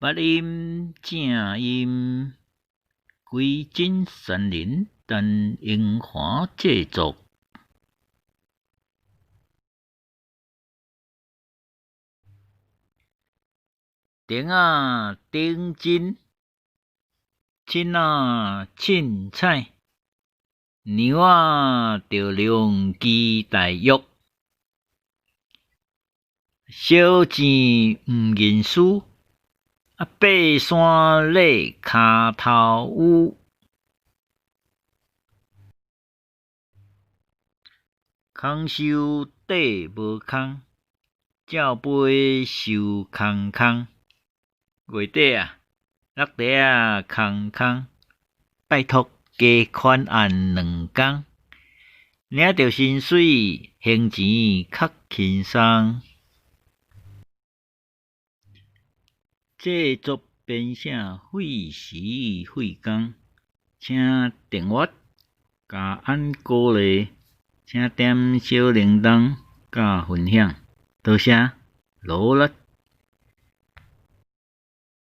八音正音，归真山林，但樱花制作。丁啊丁金，青啊凊彩，牛啊着量鸡大约。小钱毋认输，爬山咧骹头有。空收底无空，照杯收空空。月底啊，落地啊空空，拜托加款按2工，领着薪水，还钱较轻松。制作编写费时费工，请订阅加按鼓励，请点小铃铛加分享，多谢，努力。